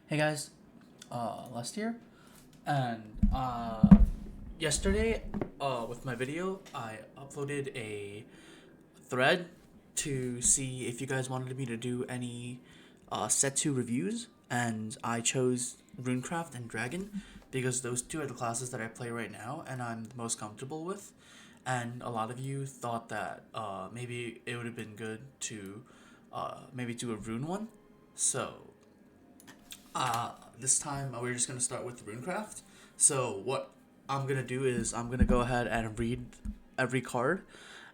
Hey guys, last year, and yesterday, with my video, I uploaded a thread to see if you guys wanted me to do any set 2 reviews, and I chose Runecraft and Dragon because those two are the classes that I play right now and I'm the most comfortable with. And a lot of you thought that maybe it would have been good to maybe do a Rune one. So this time we're just gonna start with Runecraft. So what I'm gonna do is I'm gonna go ahead and read every card,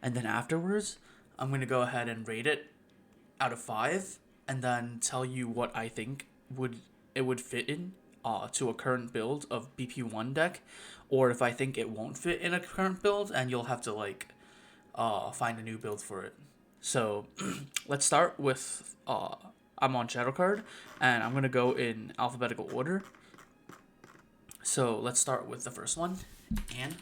and then afterwards I'm gonna go ahead and rate it out of 5, and then tell you what I think would fit in to a current build of BP1 deck, or if I think it won't fit in a current build, and you'll have to find a new build for it. So let's start with I'm on Shadow card, and I'm gonna go in alphabetical order. So let's start with the first one, Anne.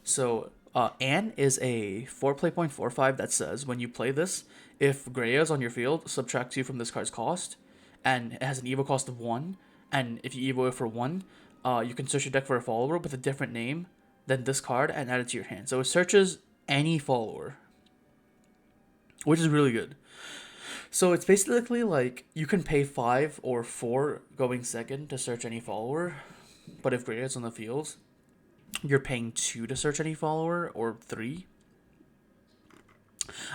So Anne is a 4-play.45 that says when you play this, if Grea is on your field, subtract 2 from this card's cost, and it has an evo cost of 1. And if you evo it for 1, you can search your deck for a follower with a different name than this card and add it to your hand. So it searches any follower, which is really good. So it's basically like you can pay 5 or 4 going second to search any follower, but if Grea is on the field, you're paying 2 to search any follower, or 3.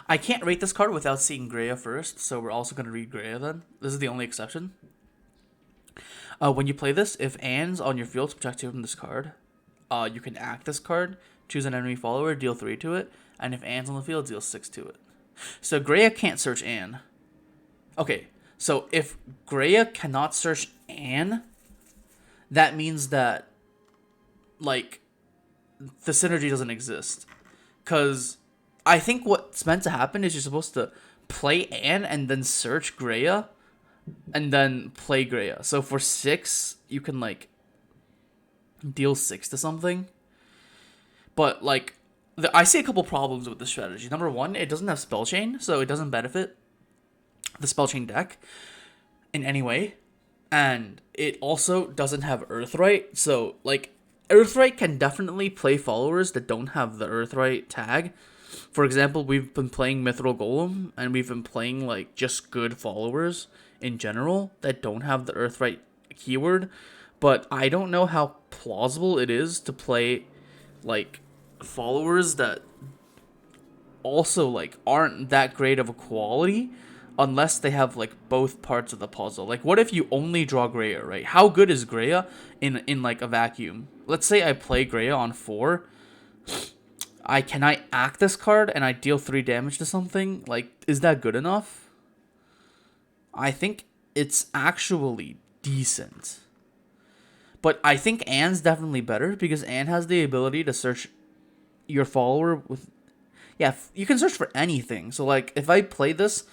I can't rate this card without seeing Grea first, so we're also going to read Grea then. This is the only exception. When you play this, if Anne's on your field, subtract 2 from this card. You can act this card, choose an enemy follower, deal 3 to it, and if Anne's on the field, deal 6 to it. So Grea can't search Anne. Okay, so if Grea cannot search Anne, that means that, like, the synergy doesn't exist. Because I think what's meant to happen is you're supposed to play Anne and then search Grea, and then play Grea. So for 6, you can, like, deal 6 to something. But, like, I see a couple problems with this strategy. Number 1, it doesn't have spellchain, so it doesn't benefit the spellchain deck in any way, and it also doesn't have Earthrite. So like Earthrite can definitely play followers that don't have the Earthrite tag. For example, we've been playing Mithril Golem, and we've been playing like just good followers in general that don't have the Earthrite keyword, but I don't know how plausible it is to play like followers that also like aren't that great of a quality unless they have like both parts of the puzzle. Like, what if you only draw Grea, right? How good is Grea in like a vacuum? Let's say I play Grea on 4. Can I act this card and I deal 3 damage to something? Like, is that good enough? I think it's actually decent. But I think Anne's definitely better because Anne has the ability to search your follower with... Yeah, you can search for anything. So, like, if I play this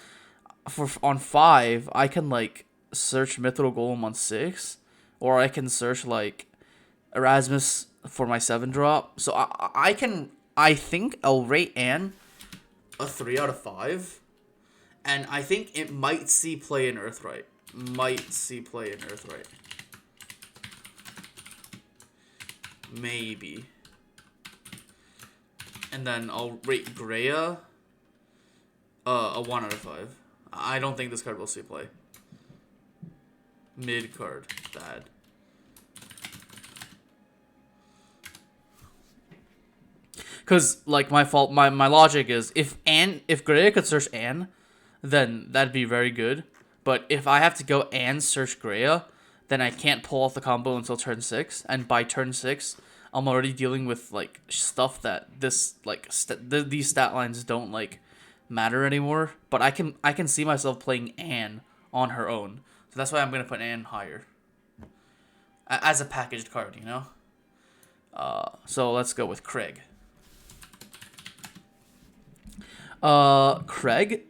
on 5, I can like search Mithril Golem on 6, or I can search like Erasmus for my 7 drop. So I think I'll rate Anne a 3 out of 5, and I think it might see play in Earthrite. Maybe. And then I'll rate Grea a 1 out of 5. I don't think this card will see play. Mid card, bad. Cause like my logic is if Grea could search Anne, then that'd be very good. But if I have to go Anne search Grea, then I can't pull off the combo until turn 6, and by turn 6, I'm already dealing with like stuff that this like these stat lines don't like matter anymore. But I can see myself playing Anne on her own, so that's why I'm gonna put Anne higher as a packaged card, you know. So let's go with Craig. Craig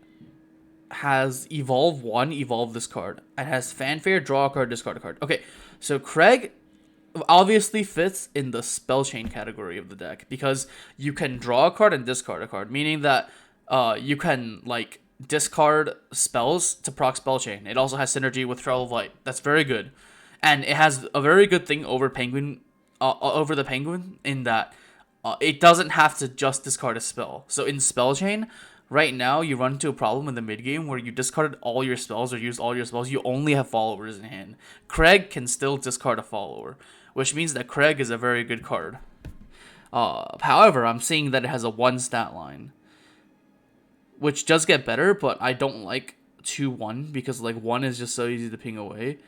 has evolve 1, evolve this card. It has fanfare, draw a card, discard a card. Okay, so Craig obviously fits in the spellchain category of the deck because you can draw a card and discard a card, meaning that you can like discard spells to proc spellchain. It also has synergy with Trail of Light. That's very good, and it has a very good thing over Penguin, over the Penguin in that it doesn't have to just discard a spell. So in spellchain, right now you run into a problem in the mid game where you discarded all your spells or used all your spells. You only have followers in hand. Craig can still discard a follower, which means that Craig is a very good card. However, I'm seeing that it has a 1 stat line, which does get better, but I don't like 2-1 because like 1 is just so easy to ping away.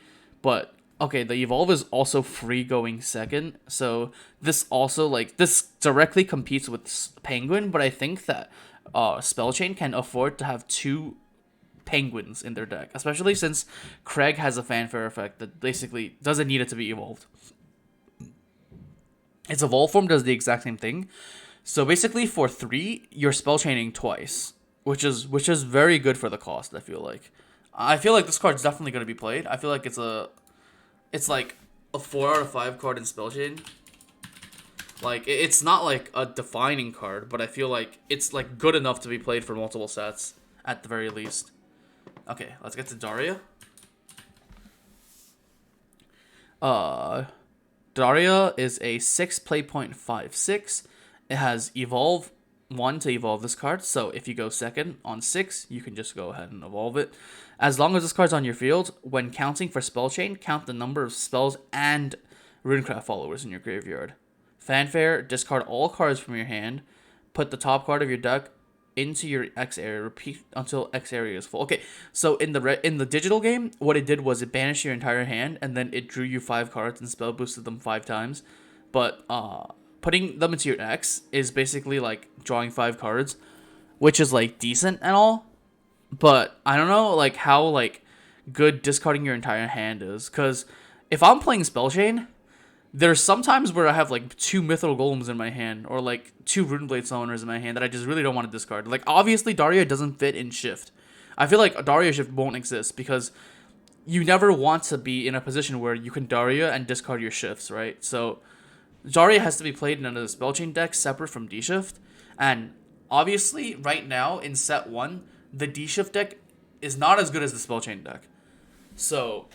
But okay, the evolve is also free going second, so this also like this directly competes with Penguin, but I think that Spellchain can afford to have 2 penguins in their deck, especially since Craig has a fanfare effect that basically doesn't need it to be evolved. Its evolve form does the exact same thing. So basically for 3, you're spell chaining twice, which is very good for the cost, I feel like. I feel like this card's definitely going to be played. I feel like it's like a 4 out of 5 card in spell chain. Like it's not like a defining card, but I feel like it's like good enough to be played for multiple sets at the very least. Okay, let's get to Daria. Daria is a 6 play point 5/6. It has evolve 1 to evolve this card, so if you go second on 6, you can just go ahead and evolve it. As long as this card's on your field, when counting for spell chain, count the number of spells and Runecraft followers in your graveyard. Fanfare, discard all cards from your hand, put the top card of your deck into your X area, repeat until X area is full. Okay, so in the digital game, what it did was it banished your entire hand, and then it drew you 5 cards and spell boosted them 5 times. But putting them into your X is basically like drawing 5 cards, which is like decent and all. But I don't know like how like good discarding your entire hand is, because if I'm playing Spellchain, there's sometimes where I have like 2 Mythril Golems in my hand, or like 2 Runeblade Summoners in my hand that I just really don't want to discard. Like obviously Daria doesn't fit in Shift. I feel like Daria Shift won't exist because you never want to be in a position where you can Daria and discard your shifts, right? So Daria has to be played in another Spellchain deck separate from D-Shift, and obviously right now in set 1, the D-Shift deck is not as good as the Spellchain deck. So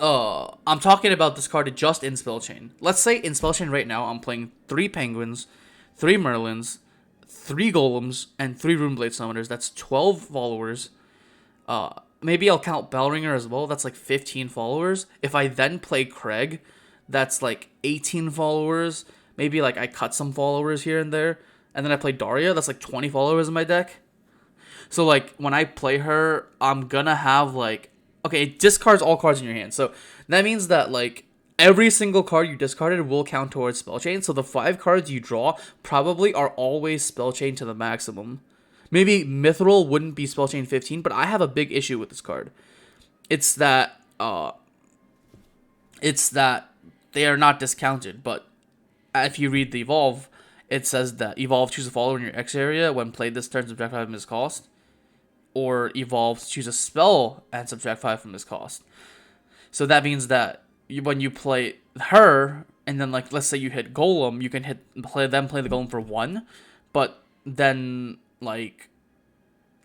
I'm talking about this card just in Spellchain. Let's say in Spellchain right now, I'm playing 3 Penguins, 3 Merlins, 3 Golems, and 3 Runeblade Summoners. That's 12 followers. Maybe I'll count Bellringer as well. That's like 15 followers. If I then play Craig, that's like 18 followers. Maybe like I cut some followers here and there. And then I play Daria. That's like 20 followers in my deck. So like when I play her, I'm gonna have like... Okay, it discards all cards in your hand. So that means that like every single card you discarded will count towards Spellchain. So the 5 cards you draw probably are always Spellchain to the maximum. Maybe Mithril wouldn't be Spellchain 15, but I have a big issue with this card. It's that they are not discounted. But if you read the Evolve, it says that Evolve, choose a follower in your X area. When played this turn, subtract 5 from his cost. Or Evolve, choose a spell and subtract 5 from his cost. So that means that when you play her, and then like let's say you hit Golem, you can play the Golem for 1, but then like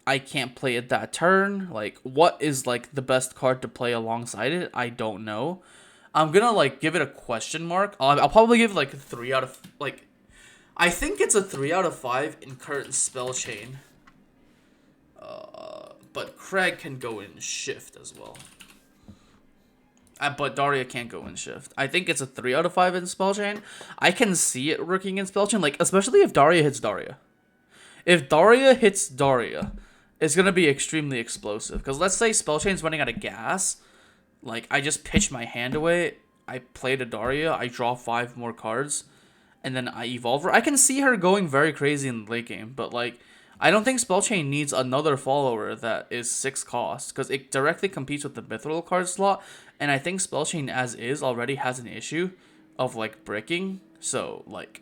I can't play it that turn. Like what is like the best card to play alongside it? I don't know. I'm gonna like give it a question mark. I'll probably give it like a 3 out of like... I think it's a 3 out of 5 in current Spellchain. But Craig can go in Shift as well. But Daria can't go in Shift. I think it's a 3 out of 5 in Spellchain. I can see it working in Spellchain, like especially if Daria hits Daria. If Daria hits Daria, it's gonna be extremely explosive. Because let's say Spellchain's running out of gas. Like I just pitch my hand away. I play the Daria. I draw 5 more cards, and then I evolve her. I can see her going very crazy in the late game, but like... I don't think Spellchain needs another follower that is 6 cost, because it directly competes with the Mithril card slot, and I think Spellchain as is already has an issue of like breaking. So like,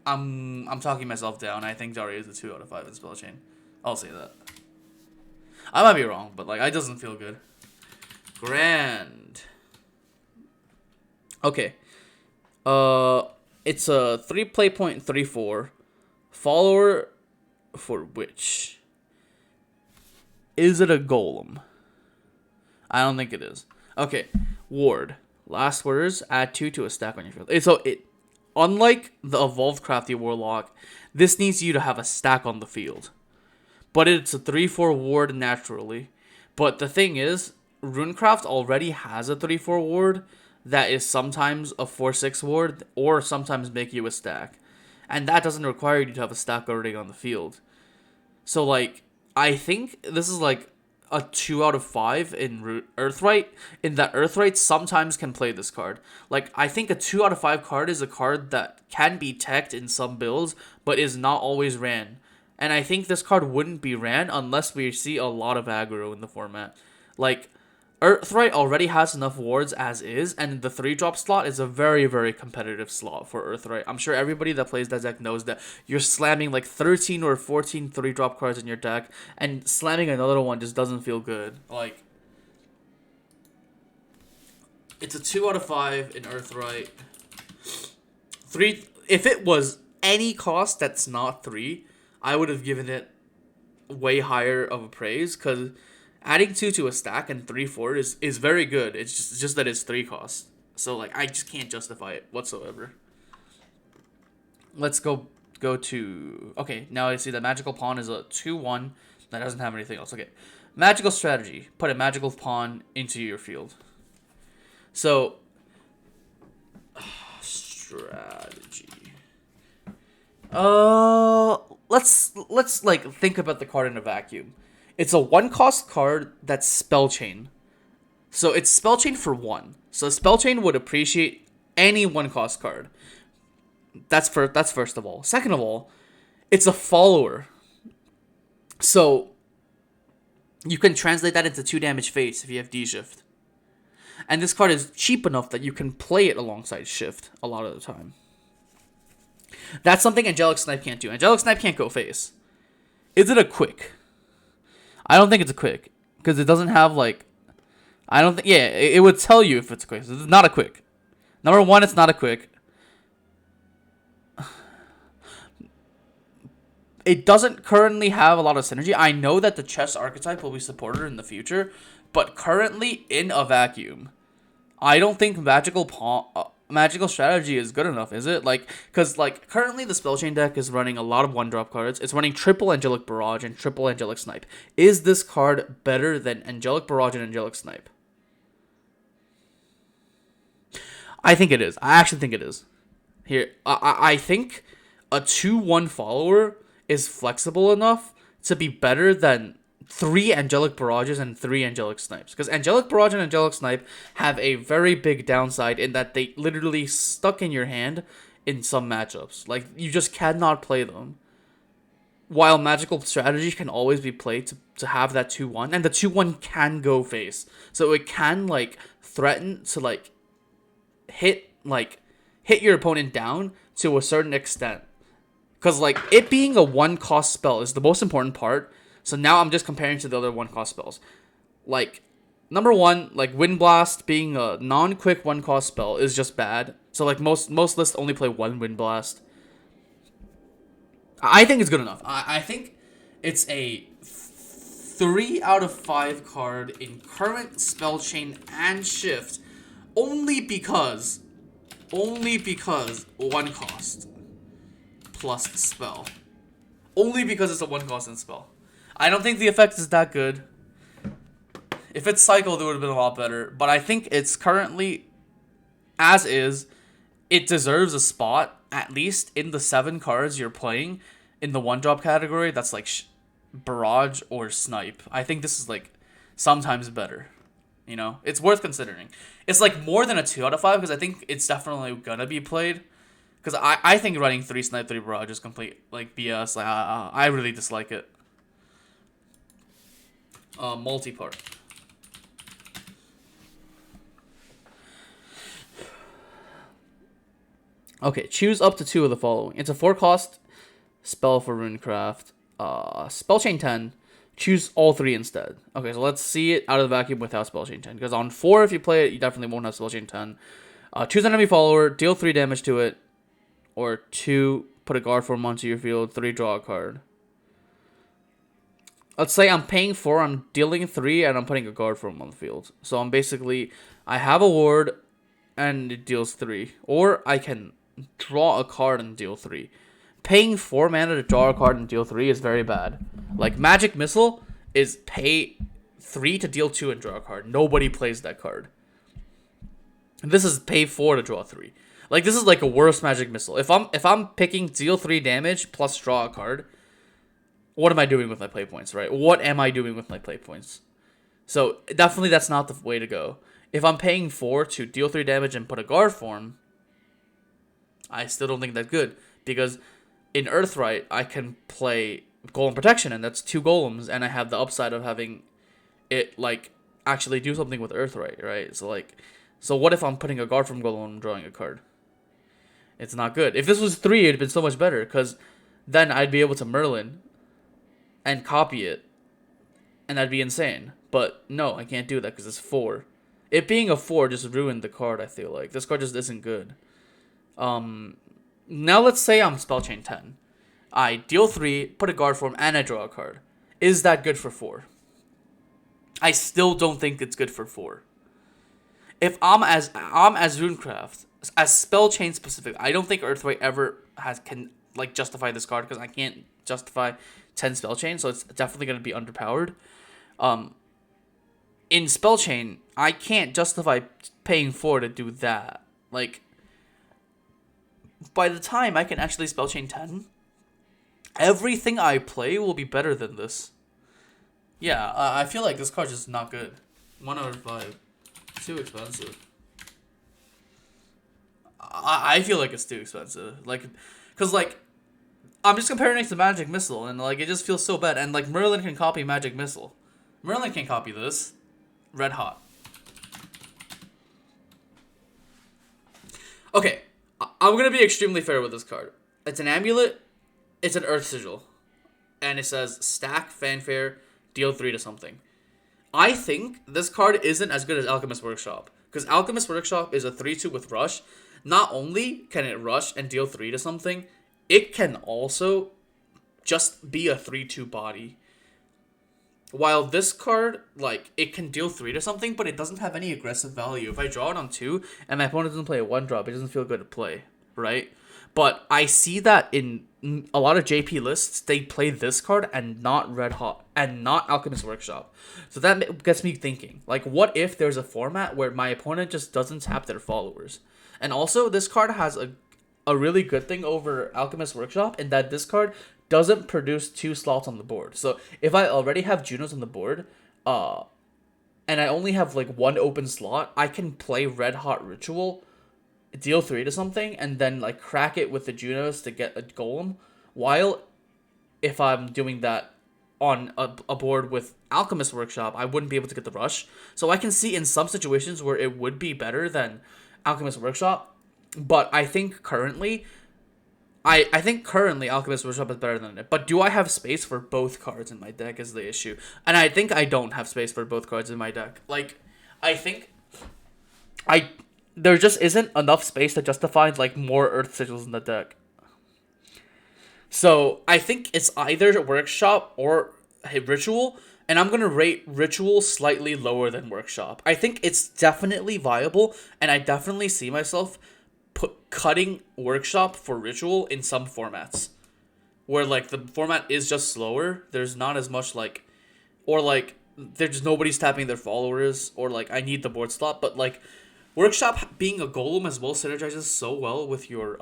I'm talking myself down. I think Daria is a 2 out of 5 in Spellchain. I'll say that. I might be wrong, but like, it doesn't feel good. Grand. Okay. It's a 3 play point 3/4 follower for Witch. Is it a golem? I don't think it is. Okay, ward. Last words, add 2 to a stack on your field. Unlike the evolved crafty warlock, this needs you to have a stack on the field. But it's a 3/4 ward naturally. But the thing is, Runecraft already has a 3/4 ward that is sometimes a 4/6 ward, or sometimes make you a stack. And that doesn't require you to have a stack already on the field. So, like, I think this is like a 2 out of 5 in Earthrite, in that Earthrite sometimes can play this card. Like, I think a 2 out of 5 card is a card that can be teched in some builds, but is not always ran. And I think this card wouldn't be ran unless we see a lot of aggro in the format. Like, Earthrite already has enough wards as is, and the 3-drop slot is a very, very competitive slot for Earthrite. I'm sure everybody that plays that deck knows that you're slamming like 13 or 14 3-drop cards in your deck, and slamming another one just doesn't feel good. Like, it's a 2 out of 5 in Earthrite. 3, if it was any cost that's not 3, I would have given it way higher of a praise, because adding 2 to a stack and 3/4 is very good. It's just that it's 3 cost. So, like, I just can't justify it whatsoever. Let's go to... Okay, now I see that Magical Pawn is a 2/1 that doesn't have anything else. Okay. Magical Strategy. Put a Magical Pawn into your field. So... strategy. Let's like think about the card in a vacuum. It's a 1-cost card that's spellchain. So it's spellchain for 1. So spellchain would appreciate any 1-cost card. That's first of all. Second of all, it's a follower. So you can translate that into 2 damage face if you have D-Shift. And this card is cheap enough that you can play it alongside Shift a lot of the time. That's something Angelic Snipe can't do. Angelic Snipe can't go face. Is it a quick? I don't think it's a quick, because it doesn't have, like... I don't think... Yeah, it would tell you if it's a quick. It's not a quick. Number 1, it's not a quick. It doesn't currently have a lot of synergy. I know that the chess archetype will be supported in the future, but currently, in a vacuum, I don't think Magical Strategy is good enough, is it? Like, because, like, currently the Spellchain deck is running a lot of 1-drop cards. It's running triple Angelic Barrage and triple Angelic Snipe. Is this card better than Angelic Barrage and Angelic Snipe? I think it is. I actually think it is. Here, I think a 2/1 follower is flexible enough to be better than 3 Angelic Barrages and 3 Angelic Snipes. Because Angelic Barrage and Angelic Snipe have a very big downside in that they literally stuck in your hand in some matchups. Like, you just cannot play them. While Magical Strategy can always be played to have that 2/1. And the 2/1 can go face. So it can, like, threaten to, like, hit your opponent down to a certain extent. Because, like, it being a 1-cost spell is the most important part. So now I'm just comparing to the other 1-cost spells. Like, number 1, like, Wind Blast being a non-quick 1-cost spell is just bad. So, like, most lists only play 1 Wind Blast. I think it's good enough. I think it's a 3 out of 5 card in current Spellchain and Shift only because 1 cost plus spell. Only because it's a 1-cost and spell. I don't think the effect is that good. If it's cycled, it would have been a lot better. But I think it's currently, as is, it deserves a spot, at least in the 7 cards you're playing in the 1-drop category. That's like Barrage or Snipe. I think this is like sometimes better. You know? It's worth considering. It's like more than a 2 out of 5 because I think it's definitely gonna be played. Because I think running 3 Snipe, 3 Barrage is complete like BS. Like, I really dislike it. Multipart. Okay, choose up to 2 of the following. It's a 4-cost spell for Runecraft. Spellchain 10. Choose all 3 instead. Okay, so let's see it out of the vacuum without Spellchain 10. Because on 4, if you play it, you definitely won't have Spellchain 10. Choose an enemy follower. Deal 3 damage to it. Or 2, put a guard form onto your field. 3, draw a card. let's say I'm paying 4, I'm dealing 3, and I'm putting a guard form on the field. So I'm basically, I have a ward, and it deals 3. Or I can draw a card and deal 3. Paying 4 mana to draw a card and deal 3 is very bad. Like, Magic Missile is pay 3 to deal 2 and draw a card. Nobody plays that card. And this is pay 4 to draw 3. Like, this is like a worse Magic Missile. If I'm picking deal 3 damage plus draw a card, what am I doing with my play points, right? What am I doing with my play points? So, definitely that's not the way to go. If I'm paying 4 to deal 3 damage and put a guard form, I still don't think that's good. Because in Earthright, I can play Golem Protection, and that's 2 golems, and I have the upside of having it, like, actually do something with Earthright, right? So what if I'm putting a guard form golem and drawing a card? It's not good. If this was 3, it'd been so much better, because then I'd be able to Merlin and copy it, and that'd be insane. But no, I can't do that because it's 4. It being a 4 just ruined the card, I feel like. This card just isn't good. Now let's say I'm spellchain 10. I deal 3, put a guard form, and I draw a card. Is that good for 4? I still don't think it's good for 4. If I'm as Runecraft, as spellchain specific, I don't think Earthright ever can like justify this card because I can't justify 10 spellchain, so it's definitely going to be underpowered. In spellchain, I can't justify paying 4 to do that. Like, by the time I can actually spellchain 10, everything I play will be better than this. Yeah, I feel like this card is not good. 1 out of 5. It's too expensive. I feel like it's too expensive. Like, because, like, I'm just comparing it to Magic Missile, and, like, it just feels so bad. And, like, Merlin can copy Magic Missile. Merlin can copy this. Red hot. Okay, I'm going to be extremely fair with this card. It's an amulet. It's an Earth Sigil. And it says, stack, fanfare, deal 3 to something. I think this card isn't as good as Alchemist Workshop. Because Alchemist Workshop is a 3-2 with Rush. Not only can it rush and deal 3 to something, it can also just be a 3-2 body. While this card, like, it can deal 3 to something, but it doesn't have any aggressive value. If I draw it on 2, and my opponent doesn't play a 1-drop, it doesn't feel good to play, right? But I see that in a lot of JP lists, they play this card and not Red Hot, and not Alchemist Workshop. So that gets me thinking, like, what if there's a format where my opponent just doesn't tap their followers? And also, this card has a really good thing over Alchemist Workshop, in that this card doesn't produce 2 slots on the board. So if I already have Junos on the board, and I only have like 1 open slot, I can play Red Hot Ritual, deal 3 to something, and then like crack it with the Junos to get a golem. While if I'm doing that on a board with Alchemist Workshop, I wouldn't be able to get the rush. So I can see in some situations where it would be better than Alchemist Workshop, but I think currently Alchemist Workshop is better than it. But do I have space for both cards in my deck is the issue. And I think I don't have space for both cards in my deck. Like, I think there just isn't enough space to justify like more Earth Sigils in the deck. So I think it's either Workshop or Ritual, and I'm gonna rate Ritual slightly lower than Workshop. I think it's definitely viable, and I definitely see myself cutting Workshop for Ritual in some formats, where like the format is just slower. There's not as much like, or like there's nobody's tapping their followers, or like I need the board slot. But like Workshop being a golem as well synergizes so well with your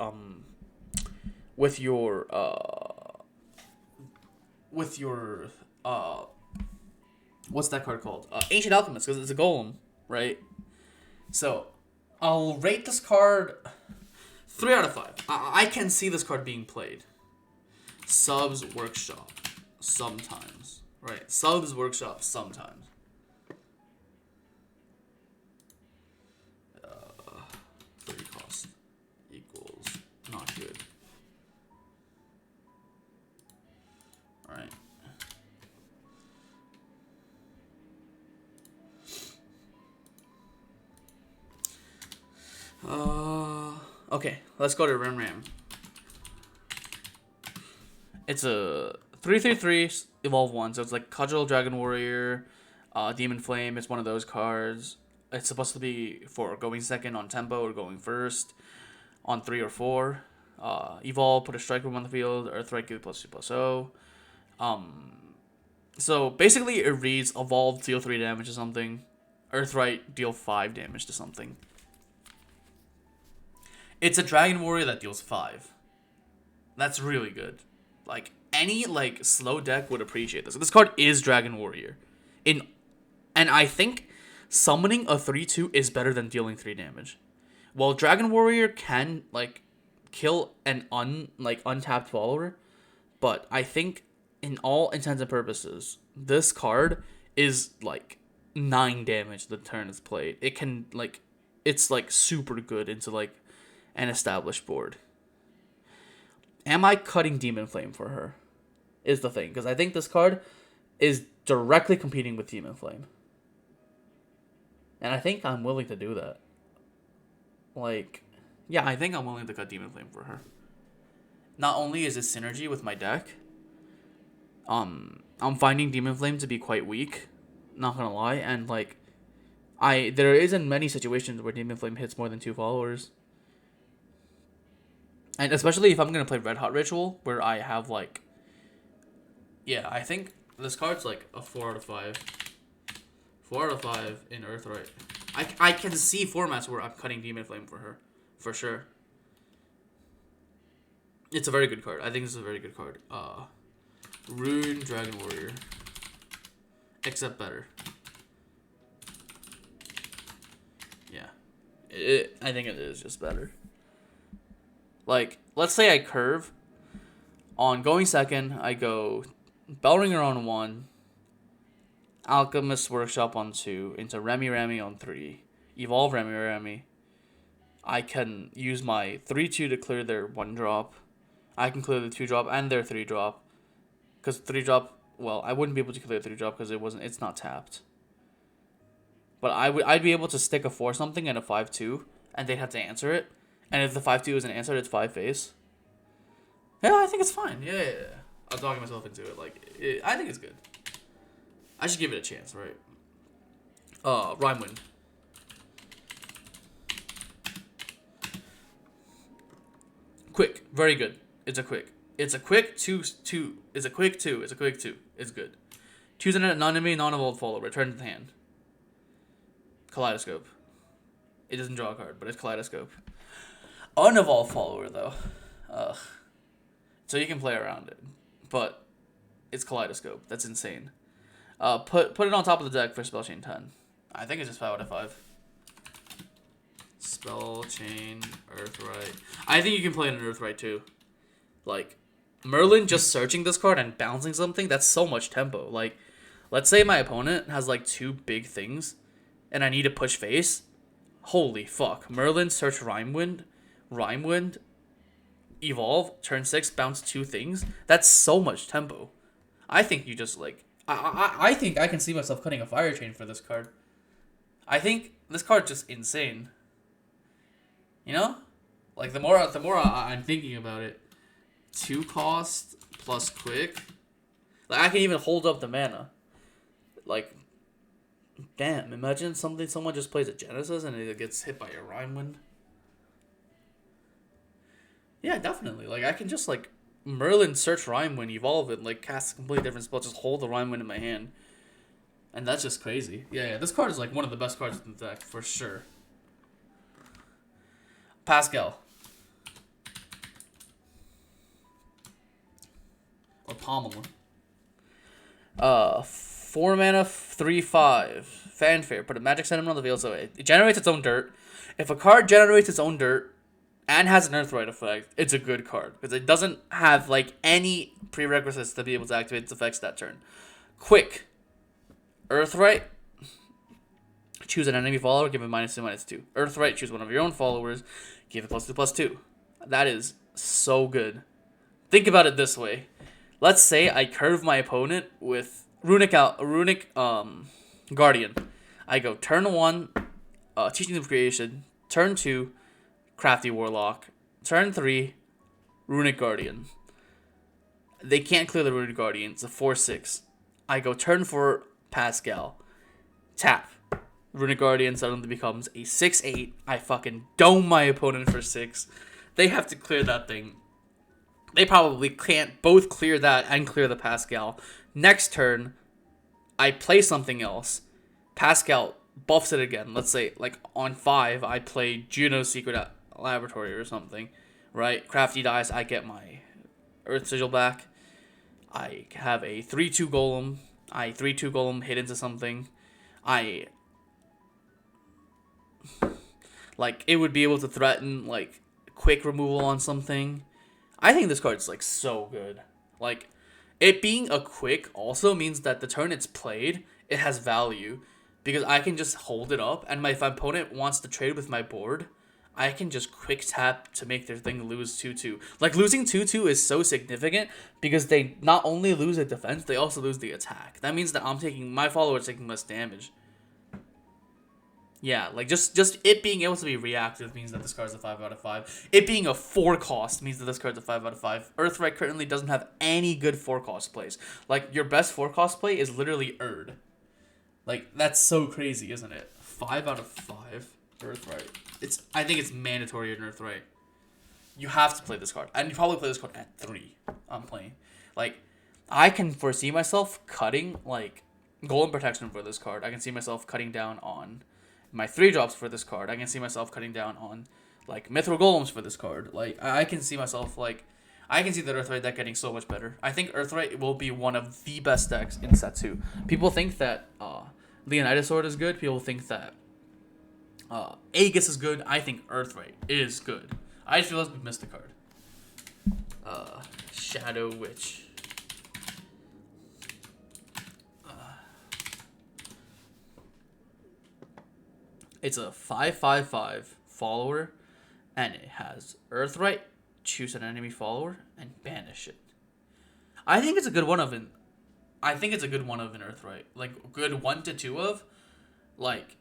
what's that card called? Ancient Alchemist, because it's a golem, right? So I'll rate this card 3 out of 5. I can see this card being played. Subs Workshop sometimes, right? Subs Workshop sometimes. 30 cost equals not good. All right. Okay, let's go to Rem Ram. It's a 3/3/3 evolve 1. So it's like Cudgel, Dragon Warrior, Demon Flame. It's one of those cards. It's supposed to be for going second on tempo or going first on 3 or 4. Evolve, put a strike room on the field. Earthright, give it +2/+0. So basically it reads Evolve, deal 3 damage to something. Earthright, deal 5 damage to something. It's a Dragon Warrior that deals 5. That's really good. Like, any, like, slow deck would appreciate this. This card is Dragon Warrior. And I think summoning a 3/2 is better than dealing 3 damage. While Dragon Warrior can, like, kill an untapped follower, but I think, in all intents and purposes, this card is, like, 9 damage the turn is played. It can, like, it's, like, super good into, like, an established board. Am I cutting Demon Flame for her? Is the thing. Because I think this card is directly competing with Demon Flame. And I think I'm willing to do that. Like, yeah, I think I'm willing to cut Demon Flame for her. Not only is it synergy with my deck, I'm finding Demon Flame to be quite weak. Not gonna lie. And, like, there isn't many situations where Demon Flame hits more than 2 followers. And especially if I'm going to play Red Hot Ritual, where I have, like... Yeah, I think this card's, like, a 4 out of 5. 4 out of 5 in Earthright. I can see formats where I'm cutting Demon Flame for her. For sure. It's a very good card. I think this is a very good card. Rune, Dragon Warrior. Except better. Yeah. I think it is just better. Like, let's say I curve. On going second, I go Bellringer on 1, Alchemist Workshop on 2, into Rem Ram on 3, Evolve Rem Ram. I can use my 3/2 to clear their 1-drop. I can clear the 2-drop and their 3-drop. Because 3-drop, well, I wouldn't be able to clear 3-drop because it's not tapped. But I'd be able to stick a 4-something and a 5/2, and they'd have to answer it. And if the 5/2 isn't answered, it's 5 face. Yeah, I think it's fine. Yeah. I'm talking myself into it. Like, I think it's good. I should give it a chance, right? Rimewind. Quick. Very good. It's a quick 2. It's a quick 2. It's good. Choose an non-enemy, non-evolved follower. Return to the hand. Kaleidoscope. It doesn't draw a card, but it's Kaleidoscope. Unevolved follower, though. So you can play around it. But it's Kaleidoscope. That's insane. Put it on top of the deck for Spellchain 10. I think it's just 5 out of 5. Spellchain, Earthright. I think you can play an Earthright too. Like, Merlin just searching this card and bouncing something, that's so much tempo. Like, let's say my opponent has like 2 big things and I need to push face. Holy fuck. Merlin, search Rimewind, evolve, turn 6, bounce 2 things. That's so much tempo. I think you just like... I think I can see myself cutting a fire chain for this card. I think this card's just insane. You know? Like, the more I'm thinking about it, 2 cost plus quick. Like, I can even hold up the mana. Like, damn, imagine someone just plays a Genesis and it gets hit by a Rimewind. Yeah, definitely. Like, I can just, like, Merlin search Rimewind, evolve it, like, cast a completely different spell, just hold the Rimewind in my hand. And that's just crazy. Yeah, this card is, like, one of the best cards in the deck, for sure. Pascale. Or Pamela. 4 mana, 3/5. Fanfare. Put a magic sentiment on the field so it generates its own dirt. If a card generates its own dirt and has an Earthright effect, it's a good card. Because it doesn't have, like, any prerequisites to be able to activate its effects that turn. Quick. Earthright. Choose an enemy follower, give it -2/-2. Earthright, choose one of your own followers, give it +2/+2. That is so good. Think about it this way. Let's say I curve my opponent with Runic Guardian. I go turn 1, Teaching of Creation. Turn 2, Crafty Warlock. Turn 3, Runic Guardian. They can't clear the Rune Guardian. It's a 4/6. I go turn 4 Pascale. Tap. Rune Guardian suddenly becomes a 6/8. I fucking dome my opponent for 6. They have to clear that thing. They probably can't both clear that and clear the Pascale. Next turn, I play something else. Pascale buffs it again. Let's say, like, on 5, I play Juno's Secret Laboratory or something. Right? Crafty dies, I get my Earth Sigil back. I have a 3/2 Golem. I 3/2 Golem hit into something. It would be able to threaten, like, quick removal on something. I think this card's, like, so good. Like, it being a quick also means that the turn it's played, it has value. Because I can just hold it up, and if my opponent wants to trade with my board, I can just quick tap to make their thing lose 2/2. Like, losing 2/2 is so significant because they not only lose the defense, they also lose the attack. That means that my follower's taking less damage. Yeah, like, just it being able to be reactive means that this card's a 5/5. It being a 4 cost means that this card's a 5/5. Earthright currently doesn't have any good 4 cost plays. Like, your best 4 cost play is literally Erd. Like, that's so crazy, isn't it? 5/5 Earthright. I think it's mandatory in Earthright. You have to play this card. And you probably play this card at 3. I'm playing. Like, I can foresee myself cutting, like, Golem Protection for this card. I can see myself cutting down on my 3-drops for this card. I can see myself cutting down on, like, Mithril Golems for this card. Like, I can see myself, like, I can see the Earthright deck getting so much better. I think Earthright will be one of the best decks in set 2. People think that Leonidas Sword is good. People think that Aegis is good. I think Earthright is good. I just realized we missed a card. Shadow Witch. It's a 5/5/5 follower, and it has Earthright, choose an enemy follower, and banish it. I think it's a good one of an Earthright. Like, good 1 to 2 of. Like,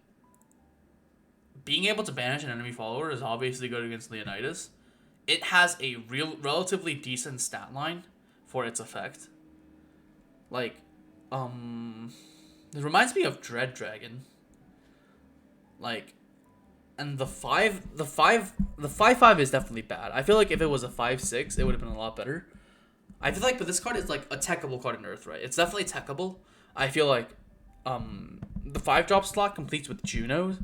being able to banish an enemy follower is obviously good against Leonidas. It has a relatively decent stat line for its effect. Like, it reminds me of Dread Dragon. Like, and the 5/5 is definitely bad. I feel like if it was a 5/6, it would have been a lot better. I feel like, but this card is like a techable card in Earthright. It's definitely techable. I feel like, the 5-drop slot completes with Junos,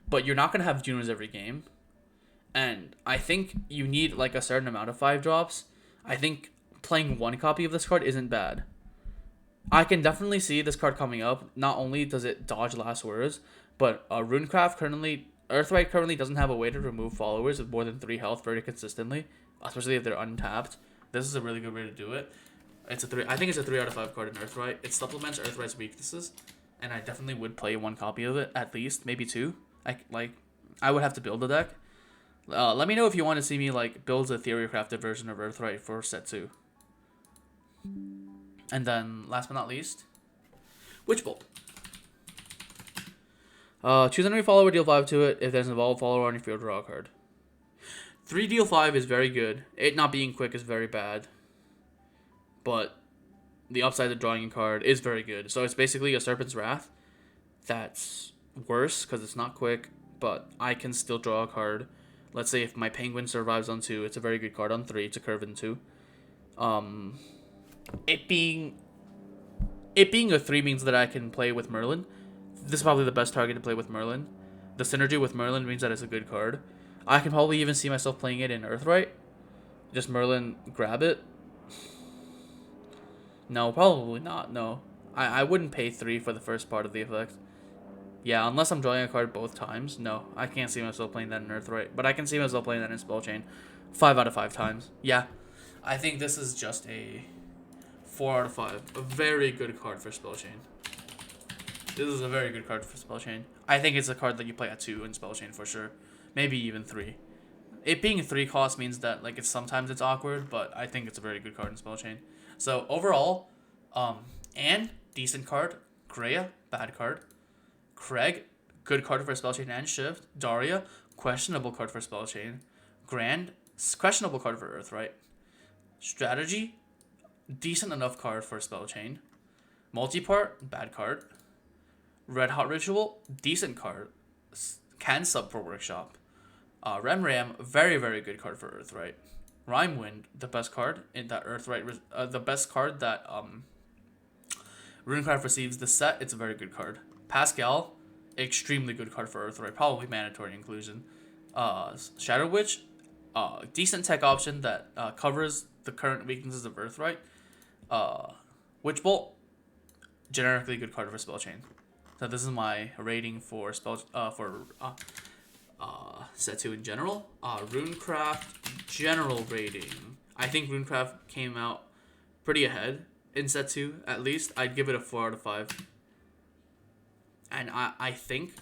but you're not gonna have Junos every game, and I think you need, like, a certain amount of 5-drops. I think playing 1 copy of this card isn't bad. I can definitely see this card coming up. Not only does it dodge last words, but Runecraft Earthright currently doesn't have a way to remove followers with more than 3 health very consistently, especially if they're untapped. This is a really good way to do it. I think it's a 3/5 card in Earthright. It supplements Earthright's weaknesses, and I definitely would play 1 copy of it, at least, maybe 2. I would have to build a deck. Let me know if you want to see me, like, build a theory-crafted version of Earthright for set 2. And then, last but not least, Witchbolt. Choose enemy follower, deal 5 to it. If there's an evolved follower on your field, draw a card. 3 deal 5 is very good. It not being quick is very bad. But the upside of drawing a card is very good. So it's basically a Serpent's Wrath. That's worse because it's not quick, but I can still draw a card. Let's say if my Penguin survives on 2, it's a very good card on 3 to curve into. It being a 3 means that I can play with Merlin. This is probably the best target to play with Merlin. The synergy with Merlin means that it's a good card. I can probably even see myself playing it in Earthright. Just Merlin, grab it. No, probably not, no. I wouldn't pay 3 for the first part of the effect. Yeah, unless I'm drawing a card both times. No, I can't see myself playing that in Earthright. But I can see myself playing that in Spellchain 5/5 times. Yeah, I think this is just a 4/5. A very good card for Spellchain. This is a very good card for Spellchain. I think it's a card that you play at 2 in Spellchain for sure. Maybe even 3. It being a 3 cost means that, like, sometimes it's awkward, but I think it's a very good card in Spellchain. So overall, Anne, decent card. Grea, bad card. Craig, good card for Spellchain and Shift. Daria, questionable card for Spellchain. Grand, questionable card for Earthright. Strategy, decent enough card for spellchain. Multipart, bad card. Red Hot Ritual, decent card. Can sub for workshop. Rem Ram, very, very good card for Earthright. Rimewind, the best card in that Earthright, the best card that Runecraft receives this set. It's a very good card. Pascale, extremely good card for Earthright, probably mandatory inclusion. Shadow Witch, decent tech option that covers the current weaknesses of Earthright. Witchbolt, generically good card for spellchain. So this is my rating for set 2 in general. Runecraft general rating. I think Runecraft came out pretty ahead in set 2, at least. I'd give it a 4 out of 5. And I think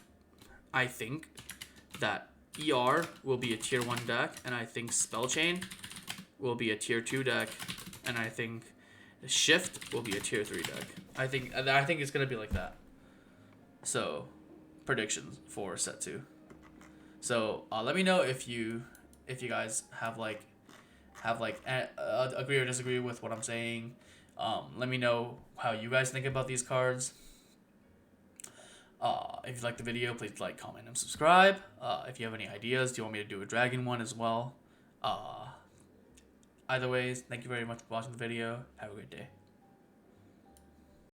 that ER will be a tier 1 deck, and I think Spellchain will be a tier 2 deck, and I think Shift will be a tier 3 deck. I think it's gonna be like that. So, predictions for set 2. So let me know if you guys have agree or disagree with what I'm saying. Let me know how you guys think about these cards. If you like the video, please like, comment, and subscribe. If you have any ideas, do you want me to do a dragon one as well? Either ways, thank you very much for watching the video. Have a good day.